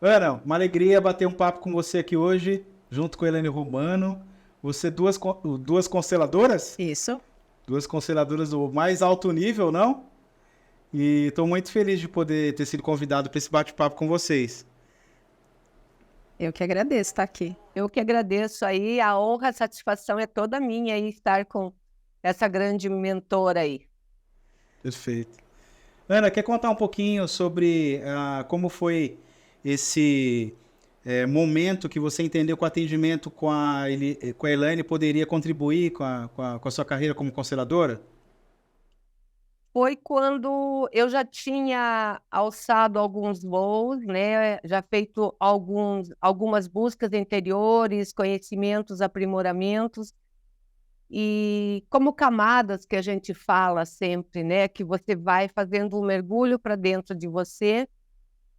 Ana, uma alegria bater um papo com você aqui hoje, junto com a Elaine Romano. Você duas consteladoras? Isso. Duas consteladoras do mais alto nível, não? E estou muito feliz de poder ter sido convidado para esse bate-papo com vocês. Eu que agradeço estar aqui. Eu que agradeço aí, a honra, a satisfação é toda minha aí estar com essa grande mentora aí. Perfeito. Ana, quer contar um pouquinho sobre como foi esse momento que você entendeu que o atendimento com a Elaine poderia contribuir com a sua carreira como consteladora? Foi quando eu já tinha alçado alguns voos, né? Já feito algumas buscas interiores, conhecimentos, aprimoramentos, e como camadas que a gente fala sempre, né? Que você vai fazendo um mergulho para dentro de você,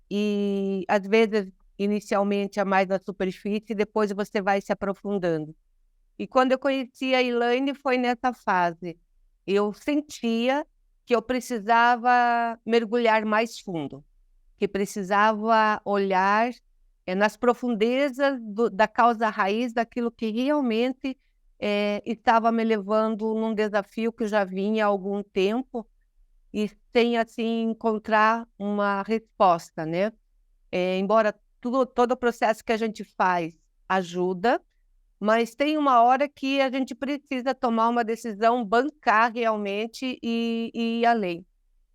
e às vezes, inicialmente, é mais na superfície, e depois você vai se aprofundando. E quando eu conheci a Elaine, foi nessa fase. Eu sentia que eu precisava mergulhar mais fundo, que precisava olhar nas profundezas da causa raiz daquilo que realmente estava me levando num desafio que eu já vinha há algum tempo e sem, assim, encontrar uma resposta, né? Embora todo o processo que a gente faz ajuda, mas tem uma hora que a gente precisa tomar uma decisão, bancar realmente e ir além.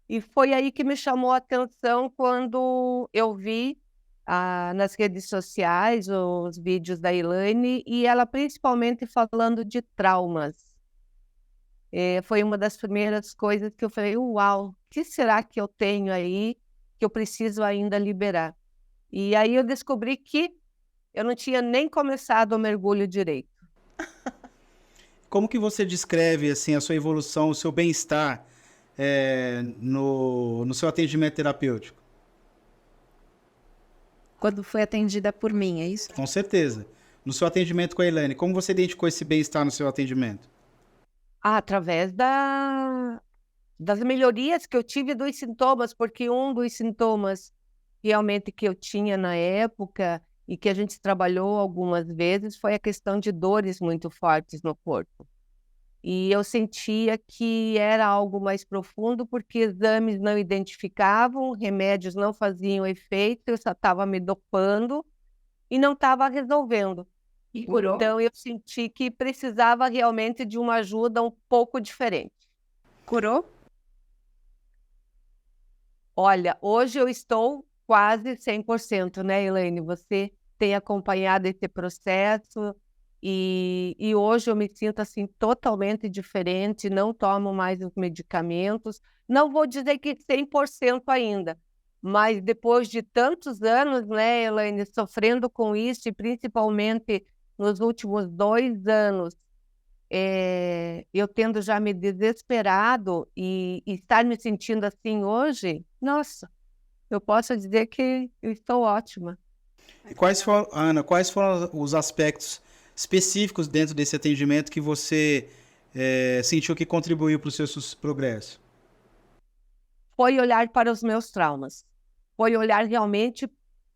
E foi aí que me chamou a atenção quando eu vi nas redes sociais os vídeos da Elaine e ela principalmente falando de traumas. Foi uma das primeiras coisas que eu falei, uau, o que será que eu tenho aí que eu preciso ainda liberar? E aí eu descobri que eu não tinha nem começado o mergulho direito. Como que você descreve assim a sua evolução, o seu bem-estar no seu atendimento terapêutico? Quando foi atendida por mim, é isso? Com certeza. No seu atendimento com a Elaine, como você identificou esse bem-estar no seu atendimento? Através das melhorias que eu tive dos sintomas, porque um dos sintomas realmente que eu tinha na época e que a gente trabalhou algumas vezes foi a questão de dores muito fortes no corpo. E eu sentia que era algo mais profundo, porque exames não identificavam, remédios não faziam efeito, eu só estava me dopando e não estava resolvendo. E curou? Então eu senti que precisava realmente de uma ajuda um pouco diferente. Curou? Olha, hoje eu estou quase 100%, né, Elaine? Você tem acompanhado esse processo e hoje eu me sinto assim totalmente diferente, não tomo mais os medicamentos. Não vou dizer que 100% ainda, mas depois de tantos anos, né, Elaine, sofrendo com isso e principalmente nos últimos 2 anos, eu tendo já me desesperado e estar me sentindo assim hoje, nossa, eu posso dizer que eu estou ótima. E Ana, quais foram os aspectos específicos dentro desse atendimento que você sentiu que contribuiu para o seu progresso? Foi olhar para os meus traumas, foi olhar realmente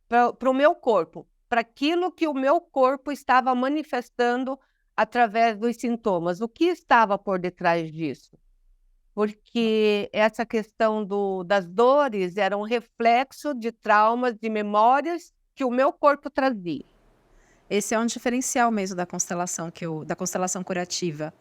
para o meu corpo, para aquilo que o meu corpo estava manifestando através dos sintomas. O que estava por detrás disso? Porque essa questão das dores era um reflexo de traumas, de memórias que o meu corpo trazia. Esse é um diferencial mesmo da constelação da constelação curativa.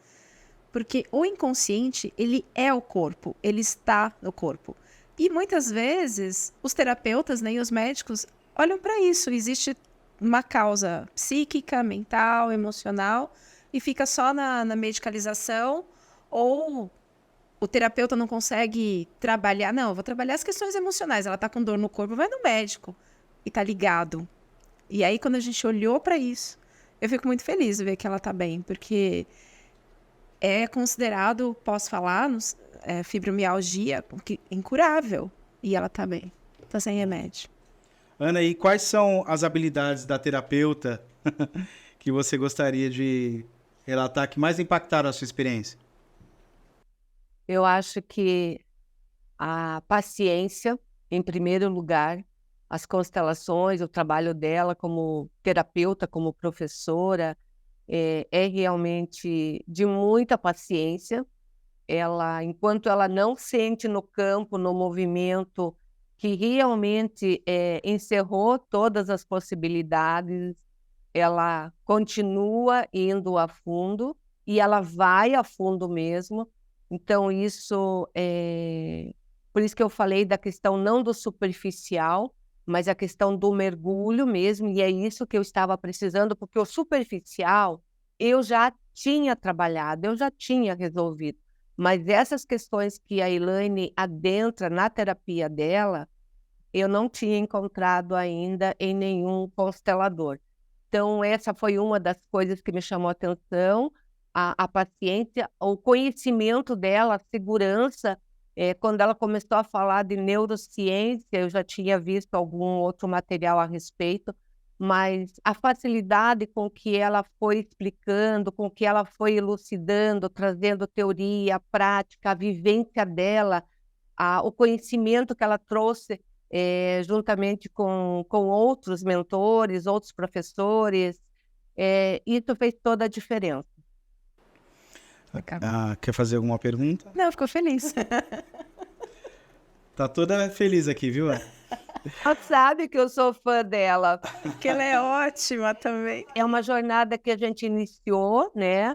Porque o inconsciente, ele é o corpo, ele está no corpo. E muitas vezes os terapeutas, né, e os médicos olham para isso. Existe uma causa psíquica, mental, emocional e fica só na medicalização, ou o terapeuta não consegue trabalhar. Não, eu vou trabalhar as questões emocionais. Ela está com dor no corpo, vai no médico e está ligado. E aí, quando a gente olhou para isso, eu fico muito feliz de ver que ela está bem, porque é considerado, posso falar, fibromialgia incurável. E ela está bem, está sem remédio. Ana, e quais são as habilidades da terapeuta que você gostaria de relatar que mais impactaram a sua experiência? Eu acho que a paciência, em primeiro lugar, as constelações, o trabalho dela como terapeuta, como professora, é realmente de muita paciência. Ela, enquanto ela não sente no campo, no movimento, que realmente encerrou todas as possibilidades, ela continua indo a fundo e ela vai a fundo mesmo. Então, isso por isso que eu falei da questão não do superficial, mas a questão do mergulho mesmo, e é isso que eu estava precisando, porque o superficial eu já tinha trabalhado, eu já tinha resolvido. Mas essas questões que a Elaine adentra na terapia dela, eu não tinha encontrado ainda em nenhum constelador. Então, essa foi uma das coisas que me chamou a atenção, a paciência, o conhecimento dela, a segurança. Quando ela começou a falar de neurociência, eu já tinha visto algum outro material a respeito, mas a facilidade com que ela foi explicando, com que ela foi elucidando, trazendo teoria, prática, a vivência dela, o conhecimento que ela trouxe juntamente com outros mentores, outros professores, isso fez toda a diferença. Quer fazer alguma pergunta? Não, ficou feliz. Tá toda feliz aqui, viu? Ela sabe que eu sou fã dela. Que ela é ótima também. É uma jornada que a gente iniciou, né?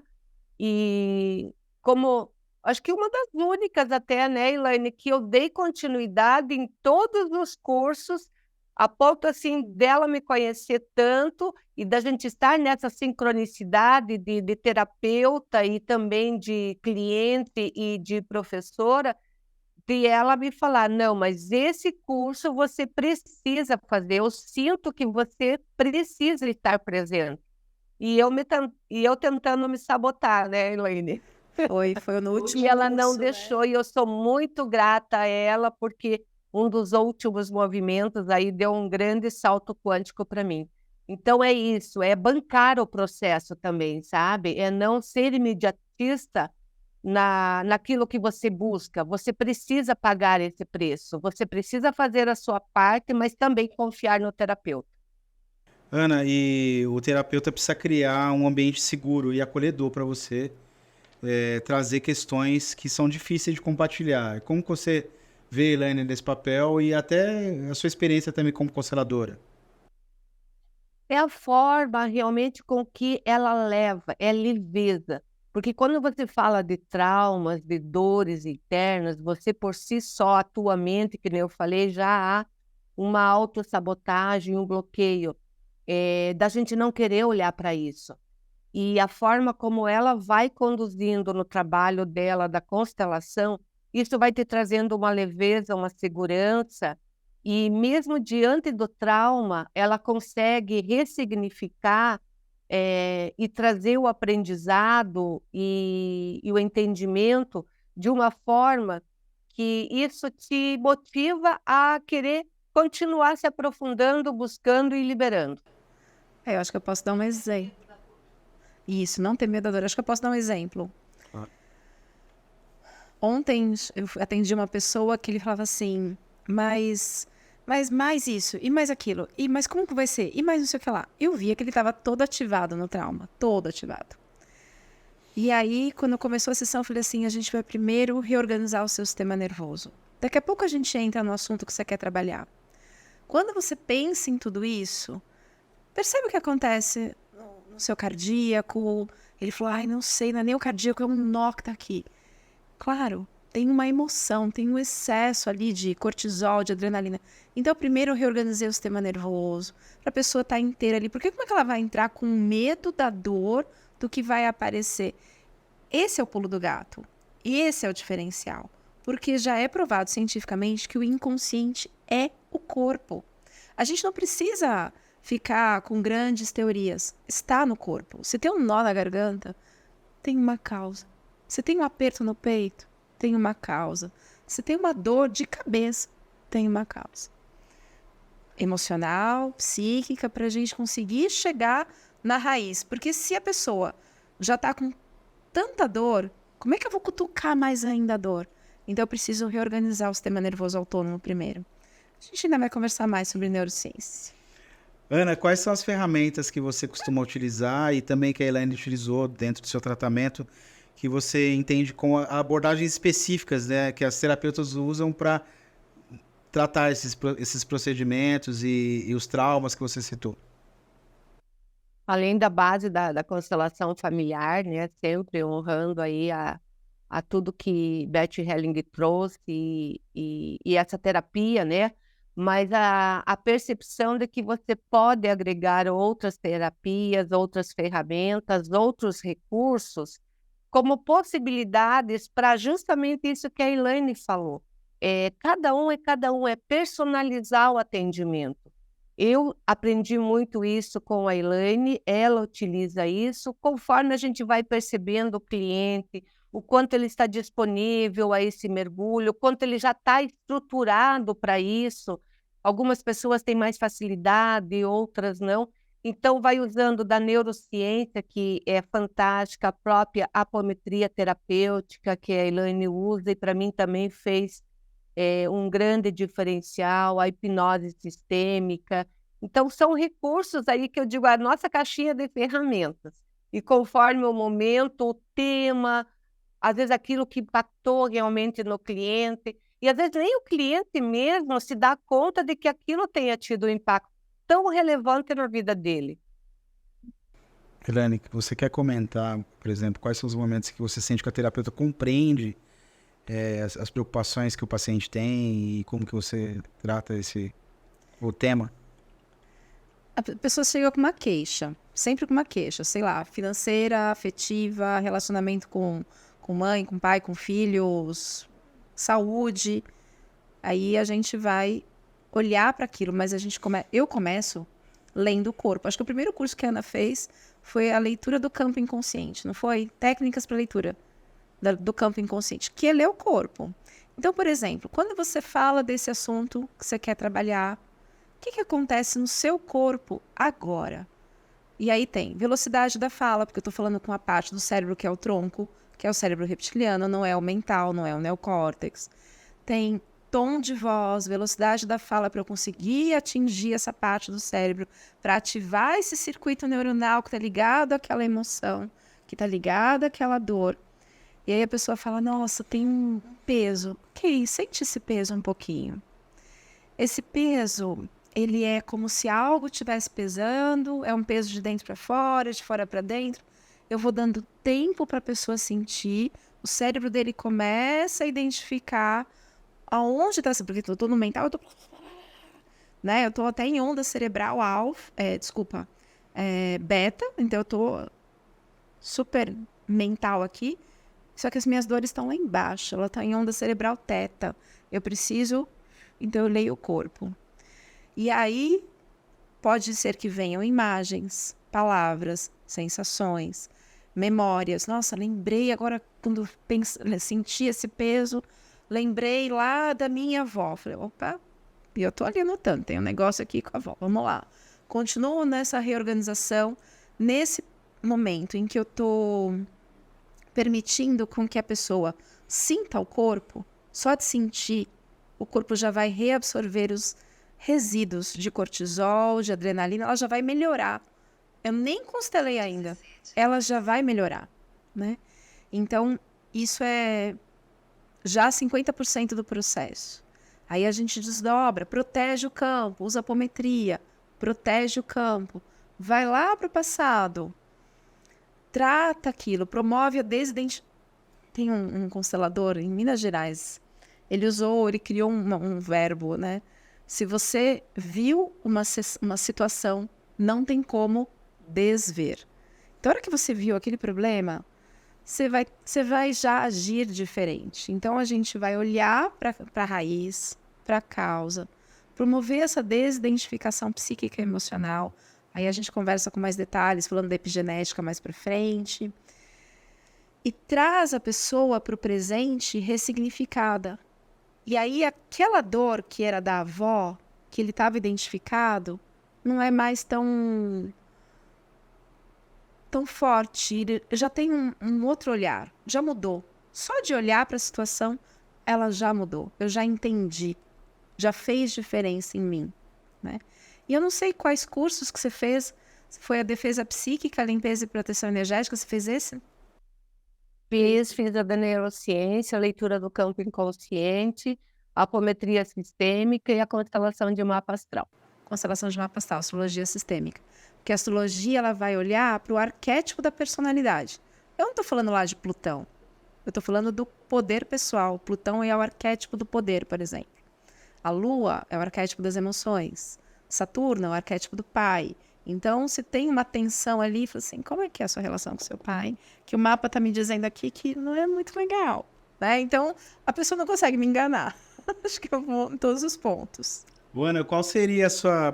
E como acho que uma das únicas até, né, Elaine, que eu dei continuidade em todos os cursos, a ponto assim dela me conhecer tanto e da gente estar nessa sincronicidade de terapeuta e também de cliente e de professora, de ela me falar, não, mas esse curso você precisa fazer, eu sinto que você precisa estar presente. E eu tentando me sabotar, né, Elaine? Foi no último E ela não curso, né? deixou, e eu sou muito grata a ela, porque um dos últimos movimentos aí deu um grande salto quântico para mim. Então é isso, é bancar o processo também, sabe? É não ser imediatista naquilo que você busca. Você precisa pagar esse preço, você precisa fazer a sua parte, mas também confiar no terapeuta. Ana, e o terapeuta precisa criar um ambiente seguro e acolhedor para você trazer questões que são difíceis de compartilhar. Como que você vê a Elaine nesse papel e até a sua experiência também como consteladora? É a forma realmente com que ela leva, é leveza. Porque quando você fala de traumas, de dores internas, você por si só, a tua mente, que nem eu falei, já há uma autossabotagem, um bloqueio, da gente não querer olhar para isso. E a forma como ela vai conduzindo no trabalho dela, da constelação, isso vai te trazendo uma leveza, uma segurança, e mesmo diante do trauma, ela consegue ressignificar e trazer o aprendizado e o entendimento de uma forma que isso te motiva a querer continuar se aprofundando, buscando e liberando. Eu acho que eu posso dar um exemplo. Isso, não ter medo da dor. Acho que eu posso dar um exemplo. Ontem eu atendi uma pessoa que ele falava assim, mas mais isso, e mais aquilo, e mais como que vai ser, e mais não sei o que lá. Eu via que ele estava todo ativado no trauma, todo ativado. E aí, quando começou a sessão, eu falei assim, a gente vai primeiro reorganizar o seu sistema nervoso. Daqui a pouco a gente entra no assunto que você quer trabalhar. Quando você pensa em tudo isso, percebe o que acontece no seu cardíaco. Ele falou, ai, não sei, não é nem o cardíaco, é um nó que tá aqui. Claro, tem uma emoção, tem um excesso ali de cortisol, de adrenalina. Então, primeiro eu reorganizei o sistema nervoso, para a pessoa estar inteira ali. Porque como é que ela vai entrar com medo da dor do que vai aparecer? Esse é o pulo do gato. E esse é o diferencial. Porque já é provado cientificamente que o inconsciente é o corpo. A gente não precisa ficar com grandes teorias. Está no corpo. Se tem um nó na garganta, tem uma causa. Se tem um aperto no peito, tem uma causa. Se tem uma dor de cabeça, tem uma causa. Emocional, psíquica, para a gente conseguir chegar na raiz. Porque se a pessoa já está com tanta dor, como é que eu vou cutucar mais ainda a dor? Então eu preciso reorganizar o sistema nervoso autônomo primeiro. A gente ainda vai conversar mais sobre neurociência. Ana, quais são as ferramentas que você costuma utilizar e também que a Elaine utilizou dentro do seu tratamento, que você entende com abordagens específicas, né, que as terapeutas usam para tratar esses procedimentos e os traumas que você citou? Além da base da constelação familiar, né, sempre honrando aí a tudo que Beth Helling trouxe e essa terapia, né, mas a percepção de que você pode agregar outras terapias, outras ferramentas, outros recursos, como possibilidades para justamente isso que a Elaine falou. Cada um, é personalizar o atendimento. Eu aprendi muito isso com a Elaine, ela utiliza isso, conforme a gente vai percebendo o cliente, o quanto ele está disponível a esse mergulho, o quanto ele já está estruturado para isso. Algumas pessoas têm mais facilidade, outras não. Então, vai usando da neurociência, que é fantástica, a própria apometria terapêutica, que a Elaine usa, e para mim também fez um grande diferencial, a hipnose sistêmica. Então, são recursos aí que eu digo, a nossa caixinha de ferramentas. E conforme o momento, o tema, às vezes aquilo que impactou realmente no cliente, e às vezes nem o cliente mesmo se dá conta de que aquilo tenha tido um impacto tão relevante na vida dele. Elaine, você quer comentar, por exemplo, quais são os momentos que você sente que a terapeuta compreende as preocupações que o paciente tem e como que você trata o tema? A pessoa chega com uma queixa, sempre com uma queixa, sei lá, financeira, afetiva, relacionamento com mãe, com pai, com filhos, saúde. Aí a gente vai olhar para aquilo, mas eu começo lendo o corpo. Acho que o primeiro curso que a Ana fez foi a leitura do campo inconsciente, não foi? Técnicas para leitura do campo inconsciente, que é ler o corpo. Então, por exemplo, quando você fala desse assunto que você quer trabalhar, o que acontece no seu corpo agora? E aí tem velocidade da fala, porque eu estou falando com a parte do cérebro que é o tronco, que é o cérebro reptiliano, não é o mental, não é o neocórtex. Tem tom de voz, velocidade da fala para eu conseguir atingir essa parte do cérebro, para ativar esse circuito neuronal que está ligado àquela emoção, que está ligado àquela dor. E aí a pessoa fala, nossa, tem um peso. Ok, sente esse peso um pouquinho. Esse peso, ele é como se algo estivesse pesando, é um peso de dentro para fora, de fora para dentro. Eu vou dando tempo para a pessoa sentir, o cérebro dele começa a identificar aonde está, porque eu estou no mental, eu estou até em onda cerebral beta, então eu estou super mental aqui, só que as minhas dores estão lá embaixo, ela está em onda cerebral teta. Então eu leio o corpo. E aí pode ser que venham imagens, palavras, sensações, memórias. Nossa, lembrei agora quando senti esse peso, lembrei lá da minha avó. Falei, opa, e eu tô ali anotando, tem um negócio aqui com a avó, vamos lá. Continuo nessa reorganização, nesse momento em que eu tô permitindo com que a pessoa sinta o corpo, só de sentir, o corpo já vai reabsorver os resíduos de cortisol, de adrenalina, ela já vai melhorar. Eu nem constelei ainda, ela já vai melhorar, né? Então, isso é já 50% do processo. Aí a gente desdobra, protege o campo, usa apometria, protege o campo, vai lá para o passado, trata aquilo, promove a desidentificação. Tem um constelador em Minas Gerais, ele criou um verbo, né? Se você viu uma situação, não tem como desver. Então, a hora que você viu aquele problema, você vai já agir diferente. Então, a gente vai olhar para a raiz, para a causa, promover essa desidentificação psíquica e emocional. Aí a gente conversa com mais detalhes, falando da epigenética mais para frente. E traz a pessoa para o presente ressignificada. E aí aquela dor que era da avó, que ele estava identificado, não é mais tão forte. Ele já tem um outro olhar, já mudou. Só de olhar para a situação, ela já mudou. Eu já entendi. já fez diferença em mim, né? E eu não sei quais cursos que você fez. Se foi a defesa psíquica, limpeza e proteção energética, você fez esse? Fiz a da neurociência, a leitura do campo inconsciente, a apometria sistêmica e a constelação de mapa astral. Constelação de mapa astral, astrologia sistêmica. Porque a astrologia ela vai olhar para o arquétipo da personalidade. Eu não estou falando lá de Plutão. Eu estou falando do poder pessoal. Plutão é o arquétipo do poder, por exemplo. A Lua é o arquétipo das emoções. Saturno é o arquétipo do pai. Então, se tem uma tensão ali, fala assim, como é que é a sua relação com seu pai? Que o mapa está me dizendo aqui que não é muito legal, né? Então, a pessoa não consegue me enganar. Acho que eu vou em todos os pontos. Luana, qual seria a sua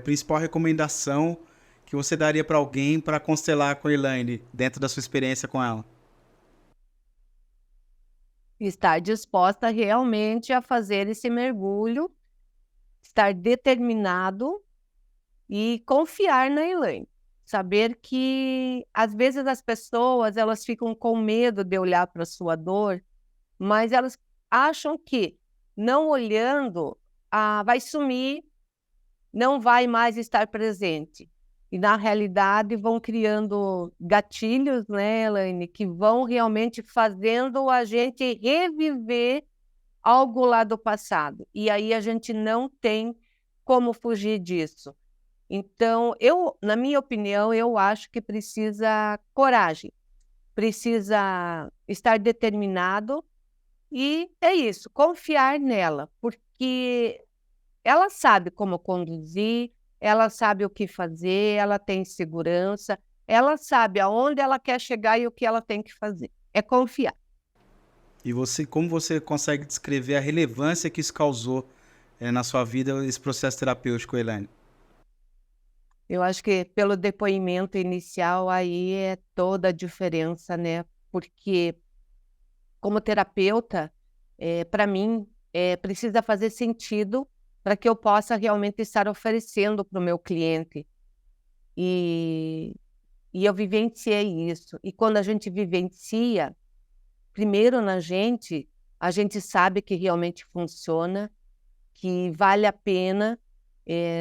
principal recomendação que você daria para alguém para constelar com a Elaine, dentro da sua experiência com ela? Estar disposta realmente a fazer esse mergulho, estar determinado e confiar na Elaine. Saber que, às vezes, as pessoas elas ficam com medo de olhar para a sua dor, mas elas acham que, não olhando, vai sumir, não vai mais estar presente. E, na realidade, vão criando gatilhos, né, Elaine, que vão realmente fazendo a gente reviver algo lá do passado. E aí a gente não tem como fugir disso. Então, na minha opinião, eu acho que precisa coragem, precisa estar determinado e é isso, confiar nela, porque ela sabe como conduzir, ela sabe o que fazer, ela tem segurança, ela sabe aonde ela quer chegar e o que ela tem que fazer. É confiar. E como você consegue descrever a relevância que isso causou na sua vida, esse processo terapêutico, Elaine? Eu acho que pelo depoimento inicial aí é toda a diferença, né? Porque como terapeuta, para mim, precisa fazer sentido para que eu possa realmente estar oferecendo para o meu cliente. E, e eu vivenciei isso. E quando a gente vivencia, primeiro a gente sabe que realmente funciona, que vale a pena.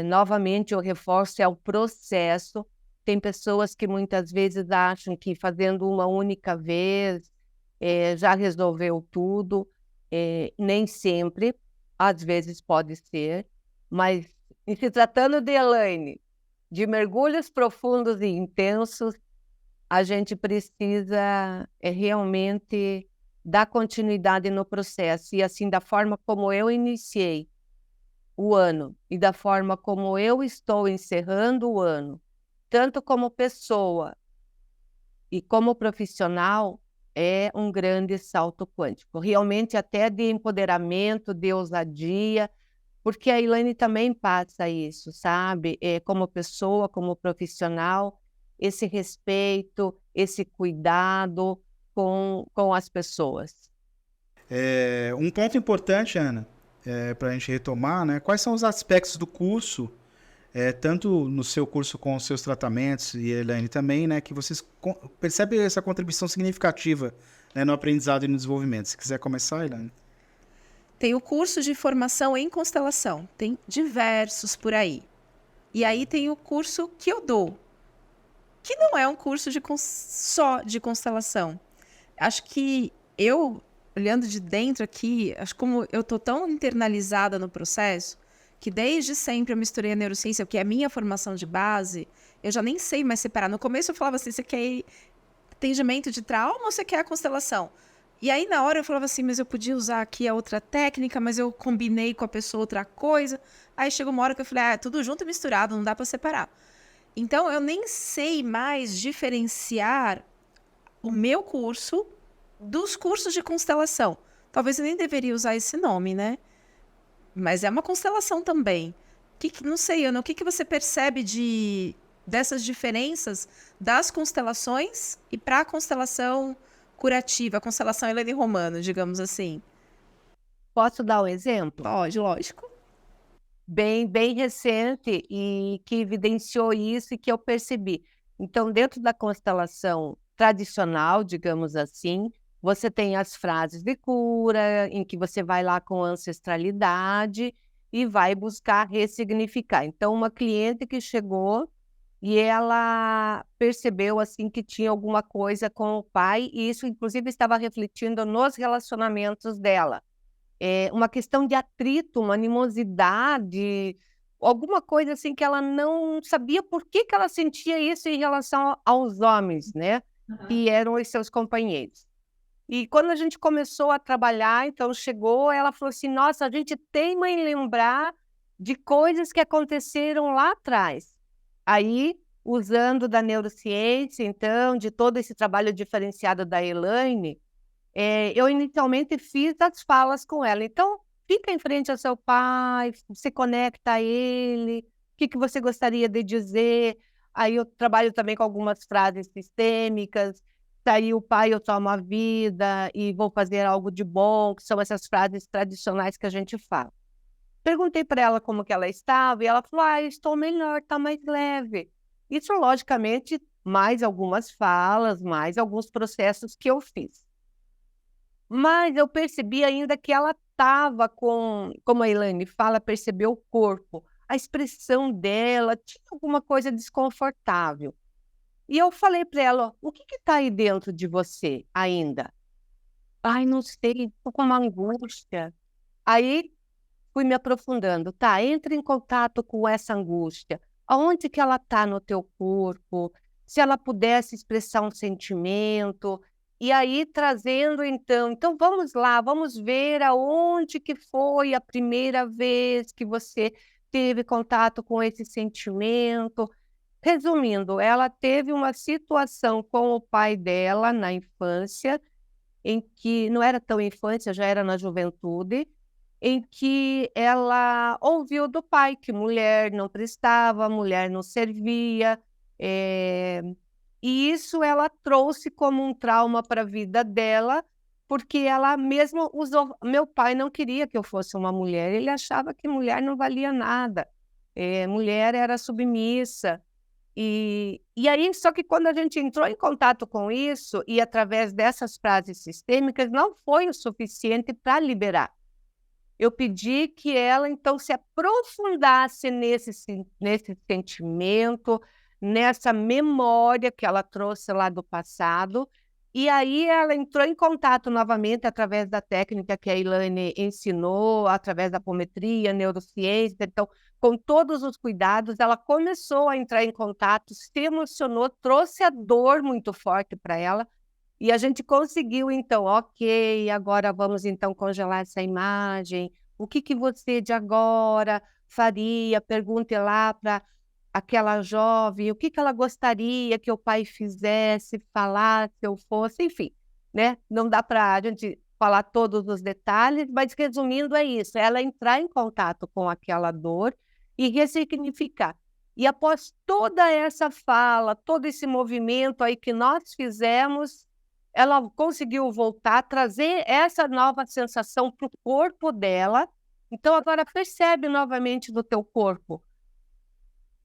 Novamente, eu reforço, é o processo. Tem pessoas que muitas vezes acham que fazendo uma única vez já resolveu tudo. Nem sempre, às vezes pode ser, mas em se tratando de Elaine, de mergulhos profundos e intensos, a gente precisa realmente dar continuidade no processo. E assim, da forma como eu iniciei o ano e da forma como eu estou encerrando o ano, tanto como pessoa e como profissional, é um grande salto quântico. Realmente até de empoderamento, de ousadia, porque a Elaine também passa isso, sabe? Como pessoa, como profissional, esse respeito, esse cuidado com as pessoas. Um ponto importante, Ana, para a gente retomar, né? Quais são os aspectos do curso, tanto no seu curso com os seus tratamentos e a Elaine também, né? Que vocês percebem essa contribuição significativa, né, no aprendizado e no desenvolvimento. Se quiser começar, Elaine. Tem o curso de formação em constelação. Tem diversos por aí. E aí tem o curso que eu dou, que não é um curso só de constelação. Acho que eu, olhando de dentro aqui, acho como eu tô tão internalizada no processo, que desde sempre eu misturei a neurociência, que é a minha formação de base, eu já nem sei mais separar. No começo eu falava assim, você quer atendimento de trauma ou você quer a constelação? E aí na hora eu falava assim, mas eu podia usar aqui a outra técnica, mas eu combinei com a pessoa outra coisa. Aí chegou uma hora que eu falei, tudo junto e misturado, não dá para separar. Então eu nem sei mais diferenciar o meu curso dos cursos de constelação. Talvez eu nem deveria usar esse nome, né? Mas é uma constelação também. Não sei, Ana, o que você percebe dessas diferenças das constelações e para a constelação curativa, a constelação Elaine Romano, digamos assim? Posso dar um exemplo? Pode, lógico. Bem recente e que evidenciou isso e que eu percebi. Então, dentro da constelação tradicional, digamos assim, você tem as frases de cura, em que você vai lá com ancestralidade, e vai buscar ressignificar. Então, uma cliente que chegou e ela percebeu assim que tinha alguma coisa com o pai, e isso, inclusive, estava refletindo nos relacionamentos dela. Uma questão de atrito, uma animosidade, alguma coisa assim que ela não sabia por que que ela sentia isso em relação aos homens, né? Que eram os seus companheiros. E quando a gente começou a trabalhar, então chegou, ela falou assim: nossa, a gente teima em lembrar de coisas que aconteceram lá atrás. Aí, usando da neurociência, então, de todo esse trabalho diferenciado da Elaine, eu inicialmente fiz as falas com ela. Então, fica em frente ao seu pai, se conecta a ele, o que que você gostaria de dizer? Aí eu trabalho também com algumas frases sistêmicas. Daí o pai, eu tomo a vida e vou fazer algo de bom, que são essas frases tradicionais que a gente fala. Perguntei para ela como que ela estava e ela falou: ah, eu estou melhor, está mais leve. Isso, logicamente, mais algumas falas, mais alguns processos que eu fiz. Mas eu percebi ainda que ela estava com, como a Elaine fala, percebeu o corpo, a expressão dela, tinha alguma coisa desconfortável. E eu falei para ela: ó, o que está aí dentro de você ainda? Ai, não sei, estou com uma angústia. Aí fui me aprofundando. Tá, entre em contato com essa angústia. Aonde que ela está no teu corpo? Se ela pudesse expressar um sentimento. E aí trazendo então vamos lá, vamos ver aonde que foi a primeira vez que você teve contato com esse sentimento. Resumindo, ela teve uma situação com o pai dela na infância, em que não era tão infância, já era na juventude, em que ela ouviu do pai que mulher não prestava, mulher não servia, e isso ela trouxe como um trauma para a vida dela, porque ela mesma usou. Meu pai não queria que eu fosse uma mulher, ele achava que mulher não valia nada, mulher era submissa. E aí, só que quando a gente entrou em contato com isso, e através dessas frases sistêmicas, não foi o suficiente para liberar. Eu pedi que ela, então, se aprofundasse nesse sentimento, nessa memória que ela trouxe lá do passado, e aí ela entrou em contato novamente através da técnica que a Elaine ensinou, através da apometria, neurociência. Então, com todos os cuidados, ela começou a entrar em contato, se emocionou, trouxe a dor muito forte para ela, e a gente conseguiu, então, ok, agora vamos, então, congelar essa imagem. O que que você de agora faria? Pergunte lá para aquela jovem, o que que ela gostaria que o pai fizesse, falasse, eu fosse, enfim, né? Não dá para a gente falar todos os detalhes, mas resumindo é isso, ela entrar em contato com aquela dor e ressignificar. E após toda essa fala, todo esse movimento aí que nós fizemos, ela conseguiu voltar, trazer essa nova sensação para o corpo dela. Então, agora percebe novamente no teu corpo.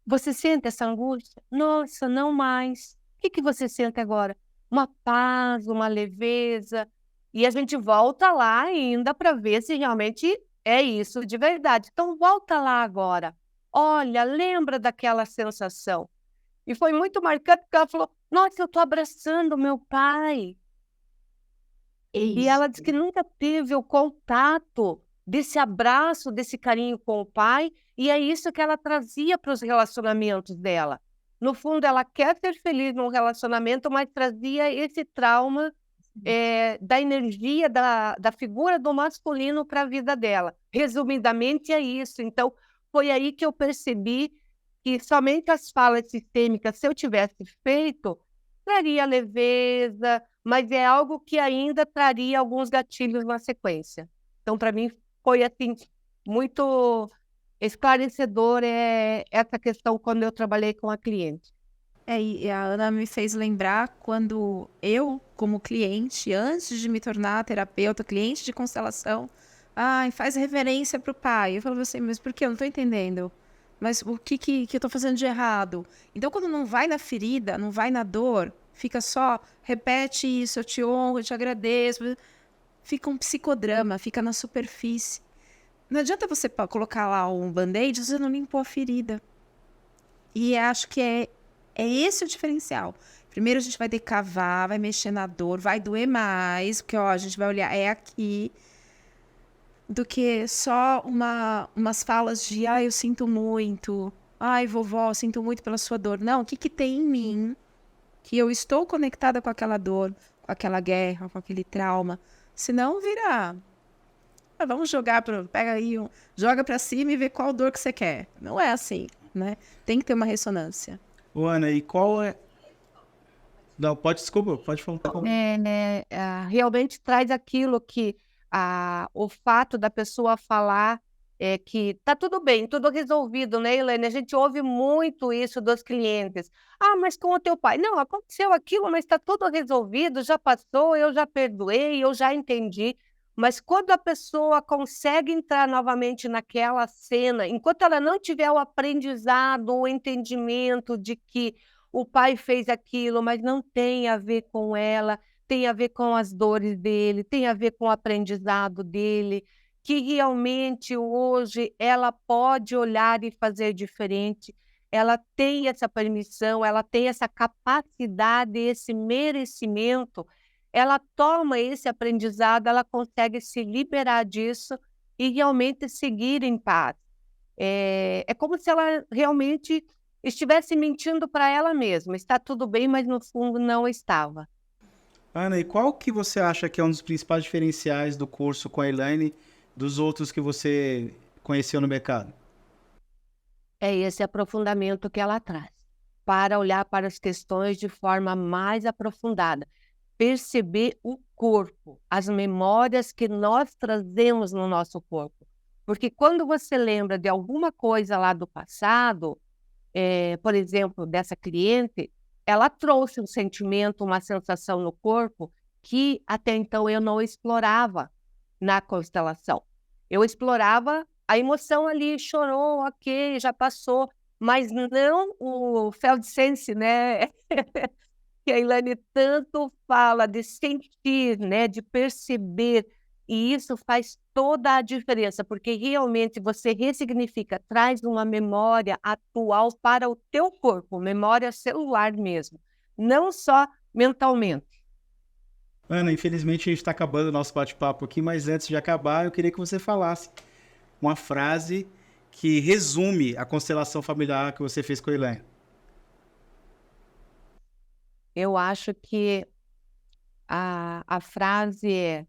Você sente essa angústia? Nossa, não mais. O que que você sente agora? Uma paz, uma leveza. E a gente volta lá ainda para ver se realmente é isso de verdade. Então, volta lá agora. Olha, lembra daquela sensação. E foi muito marcante porque ela falou: nossa, eu estou abraçando meu pai. E ela disse que nunca teve o contato desse abraço, desse carinho com o pai, e é isso que ela trazia para os relacionamentos dela. No fundo, ela quer ser feliz num relacionamento, mas trazia esse trauma da energia da figura do masculino para a vida dela. Resumidamente, é isso. Então, foi aí que eu percebi que somente as falas sistêmicas, se eu tivesse feito, traria leveza, mas é algo que ainda traria alguns gatilhos na sequência. Então, para mim, foi assim, muito esclarecedor essa questão quando eu trabalhei com a cliente. E a Ana me fez lembrar quando eu, como cliente, antes de me tornar terapeuta, cliente de constelação, faz reverência para o pai. Eu falava assim, mas por que? Eu não estou entendendo. Mas o que eu estou fazendo de errado? Então, quando não vai na ferida, não vai na dor, fica só, repete isso, eu te honro, eu te agradeço. Fica um psicodrama, fica na superfície. Não adianta você colocar lá um band-aid se você não limpou a ferida. E acho que é esse o diferencial. Primeiro a gente vai decavar, vai mexer na dor, vai doer mais, porque ó, a gente vai olhar, é aqui, do que só umas falas de, eu sinto muito, vovó, eu sinto muito pela sua dor. Não, o que que tem em mim que eu estou conectada com aquela dor, com aquela guerra, com aquele trauma? Senão vira, vamos jogar, pega aí, joga pra cima e vê qual dor que você quer. Não é assim, né? Tem que ter uma ressonância. Ô, Ana, e qual é... Não, desculpa, pode falar. Realmente traz aquilo que o fato da pessoa falar que tá tudo bem, tudo resolvido, né, Elaine? A gente ouve muito isso dos clientes. Mas com o teu pai? Não, aconteceu aquilo, mas está tudo resolvido, já passou, eu já perdoei, eu já entendi. Mas quando a pessoa consegue entrar novamente naquela cena, enquanto ela não tiver o aprendizado, o entendimento de que o pai fez aquilo, mas não tem a ver com ela, tem a ver com as dores dele, tem a ver com o aprendizado dele, que realmente hoje ela pode olhar e fazer diferente, ela tem essa permissão, ela tem essa capacidade, esse merecimento, ela toma esse aprendizado, ela consegue se liberar disso e realmente seguir em paz. É como se ela realmente estivesse mentindo para ela mesma. Está tudo bem, mas no fundo não estava. Ana, e qual que você acha que é um dos principais diferenciais do curso com a Elaine dos outros que você conheceu no mercado? É esse aprofundamento que ela traz, para olhar para as questões de forma mais aprofundada, perceber o corpo, as memórias que nós trazemos no nosso corpo. Porque quando você lembra de alguma coisa lá do passado, por exemplo, dessa cliente, ela trouxe um sentimento, uma sensação no corpo que até então eu não explorava na constelação. Eu explorava a emoção ali, chorou, ok, já passou, mas não o Feldsense, né? Que a Elaine tanto fala de sentir, né? De perceber, e isso faz toda a diferença, porque realmente você ressignifica, traz uma memória atual para o teu corpo, memória celular mesmo, não só mentalmente. Ana, infelizmente a gente está acabando o nosso bate-papo aqui, mas antes de acabar, eu queria que você falasse uma frase que resume a constelação familiar que você fez com a Elaine. Eu acho que a frase é: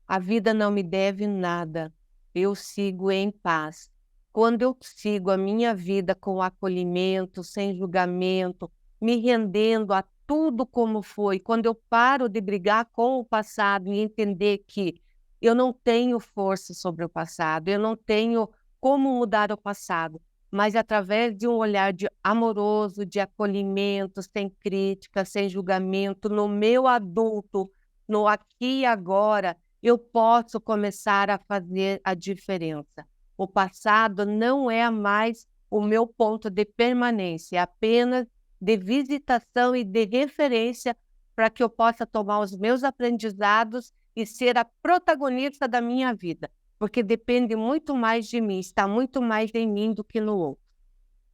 a vida não me deve nada, eu sigo em paz. Quando eu sigo a minha vida com acolhimento, sem julgamento, me rendendo a tudo como foi, quando eu paro de brigar com o passado e entender que eu não tenho força sobre o passado, eu não tenho como mudar o passado, mas através de um olhar amoroso, de acolhimento, sem crítica, sem julgamento, no meu adulto, no aqui e agora, eu posso começar a fazer a diferença. O passado não é mais o meu ponto de permanência, é apenas de visitação e de referência para que eu possa tomar os meus aprendizados e ser a protagonista da minha vida, porque depende muito mais de mim, está muito mais em mim do que no outro.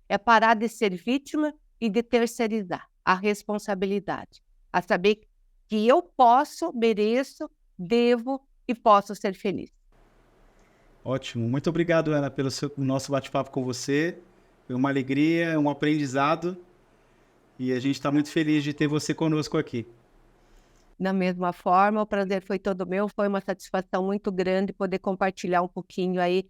É parar de ser vítima e de terceirizar a responsabilidade, a saber que eu posso, mereço, devo e posso ser feliz. Ótimo. Muito obrigado, Ana, pelo nosso bate-papo com você. Foi uma alegria, um aprendizado. E a gente está muito feliz de ter você conosco aqui. Da mesma forma, o prazer foi todo meu. Foi uma satisfação muito grande poder compartilhar um pouquinho aí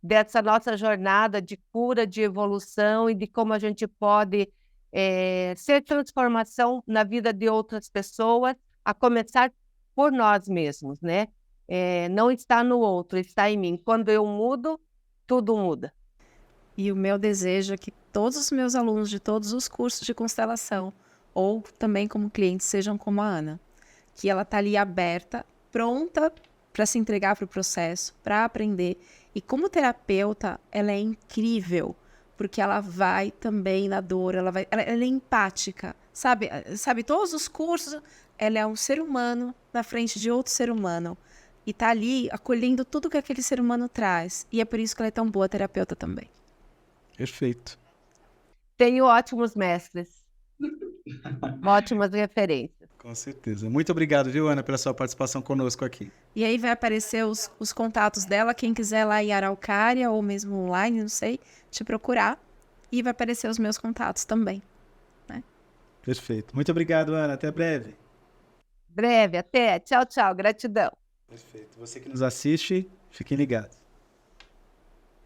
dessa nossa jornada de cura, de evolução e de como a gente pode ser transformação na vida de outras pessoas, a começar por nós mesmos, né? Não está no outro, está em mim. Quando eu mudo, tudo muda. E o meu desejo é que todos os meus alunos de todos os cursos de constelação, ou também como clientes, sejam como a Ana. Que ela está ali aberta, pronta para se entregar para o processo, para aprender. E como terapeuta, ela é incrível, porque ela vai também na dor, ela é empática. Sabe, todos os cursos, ela é um ser humano na frente de outro ser humano. e tá ali acolhendo tudo que aquele ser humano traz. E é por isso que ela é tão boa terapeuta também. Perfeito. Tenho ótimos mestres, ótimas referências. Com certeza. Muito obrigado, viu, Ana, pela sua participação conosco aqui. E aí vai aparecer os contatos dela, quem quiser lá em Araucária ou mesmo online, não sei, te procurar. E vai aparecer os meus contatos também. Perfeito. Muito obrigado, Ana. Até breve. Breve, até. Tchau, tchau. Gratidão. Perfeito. Você que nos assiste, fiquem ligados.